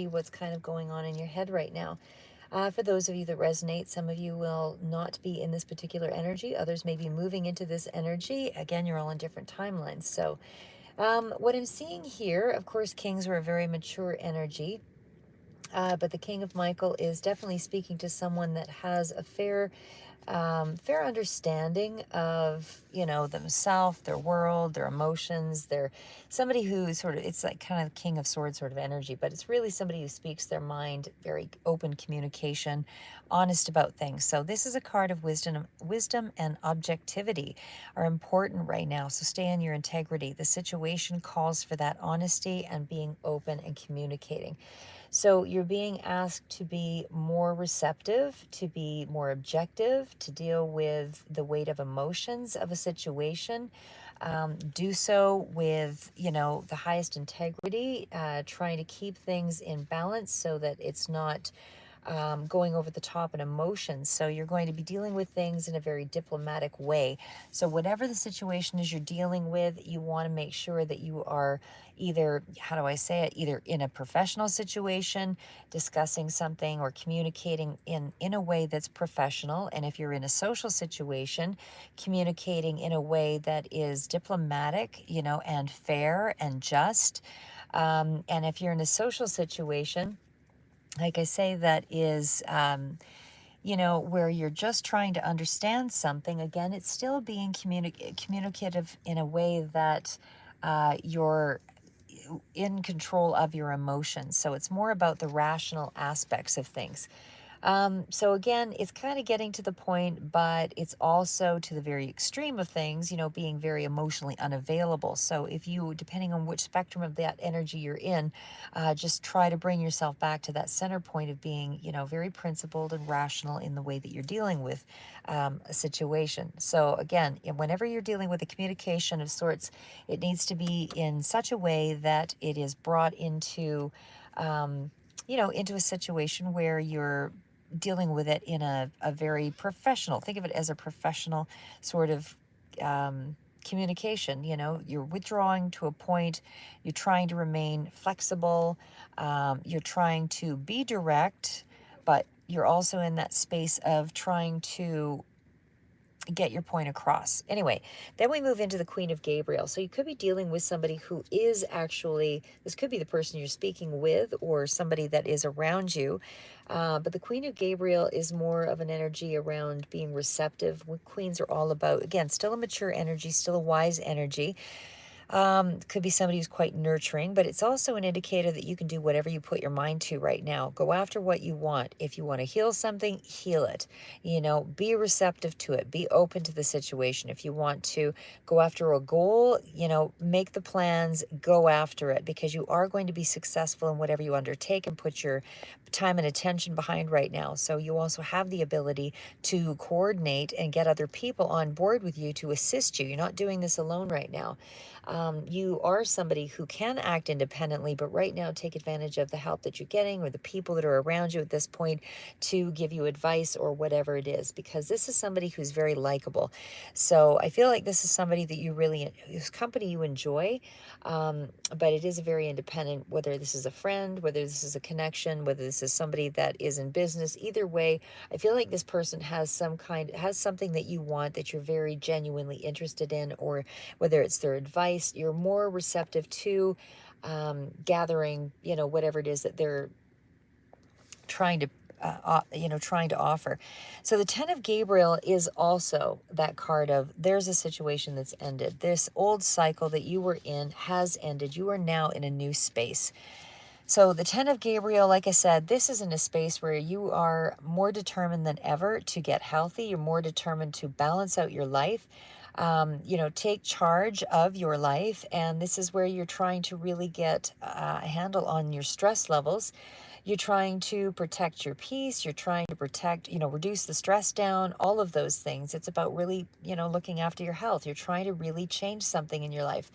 what's kind of going on in your head right now. For those of you that resonate, some of you will not be in this particular energy. Others may be moving into this energy. Again, you're all on different timelines. So, what I'm seeing here, of course, kings are a very mature energy. But the King of Michael is definitely speaking to someone that has a fair understanding of, themselves, their world, their emotions. They're somebody who sort of, it's like kind of King of Swords sort of energy, but it's really somebody who speaks their mind, very open communication, honest about things. So this is a card of wisdom and objectivity are important right now. So stay in your integrity. The situation calls for that honesty and being open and communicating. So you're being asked to be more receptive, to be more objective, to deal with the weight of emotions of a situation. Do so with, the highest integrity, trying to keep things in balance so that it's not going over the top in emotions. So you're going to be dealing with things in a very diplomatic way. So whatever the situation is you're dealing with, you want to make sure that you are either, how do I say it, either in a professional situation, discussing something or communicating in a way that's professional. And if you're in a social situation, communicating in a way that is diplomatic, and fair and just. And if you're in a social situation, like I say, that is, where you're just trying to understand something, again, it's still being communicative in a way that you're in control of your emotions. So it's more about the rational aspects of things. So again, it's kind of getting to the point, but it's also to the very extreme of things, being very emotionally unavailable. So if you, depending on which spectrum of that energy you're in, just try to bring yourself back to that center point of being, very principled and rational in the way that you're dealing with a situation. So again, whenever you're dealing with a communication of sorts, it needs to be in such a way that it is brought into a situation where you're dealing with it in a very professional, think of it as a professional sort of communication. You're withdrawing to a point, you're trying to remain flexible, you're trying to be direct, but you're also in that space of trying to get your point across. Anyway, then we move into the Queen of Gabriel. So you could be dealing with somebody who is actually, this could be the person you're speaking with or somebody that is around you. But the Queen of Gabriel is more of an energy around being receptive. What queens are all about, again, still a mature energy, still a wise energy. Could be somebody who's quite nurturing, but it's also an indicator that you can do whatever you put your mind to right now. Go after what you want. If you want to heal something, heal it. Be receptive to it. Be open to the situation. If you want to go after a goal, make the plans, go after it, because you are going to be successful in whatever you undertake and put your time and attention behind right now. So you also have the ability to coordinate and get other people on board with you to assist you. You're not doing this alone right now. You are somebody who can act independently, but right now take advantage of the help that you're getting or the people that are around you at this point to give you advice or whatever it is, because this is somebody who's very likable. So I feel like this is somebody that whose company you enjoy, but it is very independent, whether this is a friend, whether this is a connection, whether this is somebody that is in business. Either way, I feel like this person has something that you want, that you're very genuinely interested in, or whether it's their advice, you're more receptive to gathering, whatever it is that they're trying to trying to offer. So the 10 of Gabriel is also that card of, there's a situation that's ended. This old cycle that you were in has ended. You are now in a new space. So the 10 of Gabriel, like I said, this is in a space where you are more determined than ever to get healthy. You're more determined to balance out your life, take charge of your life. And this is where you're trying to really get a handle on your stress levels. You're trying to protect your peace. You're trying to reduce the stress down, all of those things. It's about really, looking after your health. You're trying to really change something in your life,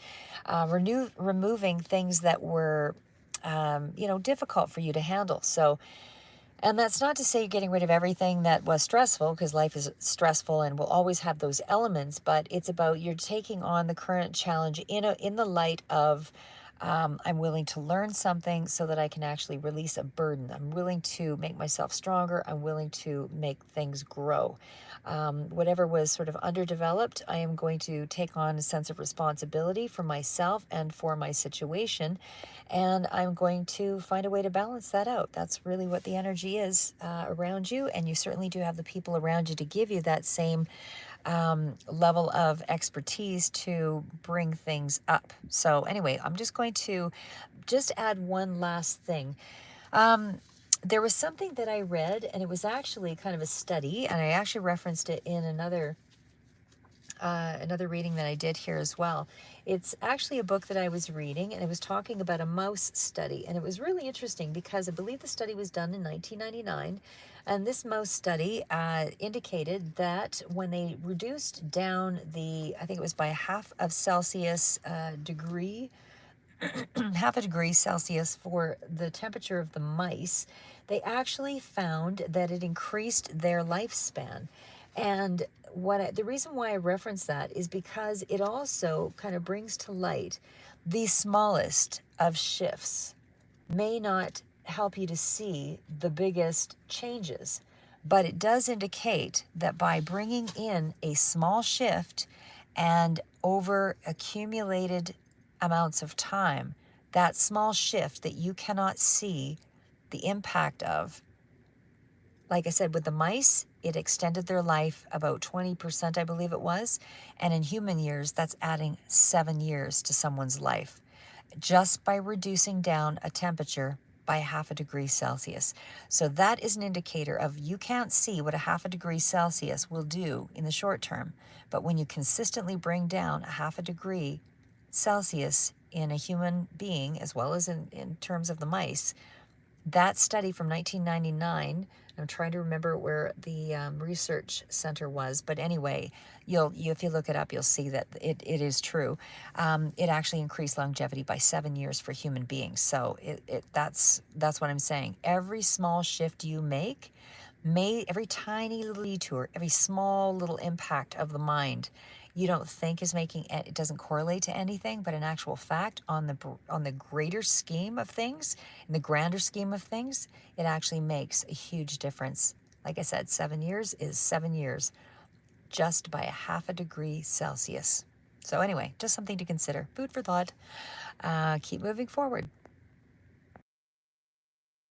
removing things that were difficult for you to handle. So, and that's not to say you're getting rid of everything that was stressful, because life is stressful and will always have those elements, but it's about you're taking on the current challenge in the light of I'm willing to learn something so that I can actually release a burden. I'm willing to make myself stronger. I'm willing to make things grow. Whatever was sort of underdeveloped, I am going to take on a sense of responsibility for myself and for my situation. And I'm going to find a way to balance that out. That's really what the energy is around you. And you certainly do have the people around you to give you that same level of expertise to bring things up. So anyway, I'm just going to just add one last thing. There was something that I read, and it was actually kind of a study, and I actually referenced it in another reading that I did here as well. It's actually a book that I was reading, and it was talking about a mouse study. And it was really interesting because I believe the study was done in 1999. And this mouse study indicated that when they reduced down I think it was by half of Celsius degree, half a degree Celsius for the temperature of the mice, they actually found that it increased their lifespan. And the reason why I reference that is because it also kind of brings to light the smallest of shifts may not help you to see the biggest changes, but it does indicate that by bringing in a small shift and over accumulated amounts of time, that small shift that you cannot see the impact of, like I said, with the mice, it extended their life about 20%, I believe it was. And in human years, that's adding 7 years to someone's life just by reducing down a temperature by half a degree Celsius. So that is an indicator of you can't see what a half a degree Celsius will do in the short term. But when you consistently bring down a half a degree Celsius in a human being, as well as in terms of the mice, that study from 1999, I'm trying to remember where the research center was, but anyway, if you look it up, you'll see that it is true. It actually increased longevity by 7 years for human beings. So that's what I'm saying. Every small shift you make, every tiny little detour, every small little impact of the mind, you don't think is making it doesn't correlate to anything, but in actual fact, on the greater scheme of things, in the grander scheme of things, it actually makes a huge difference. Like I said, 7 years is 7 years just by a half a degree Celsius. So anyway, just something to consider. Food for thought. Keep moving forward.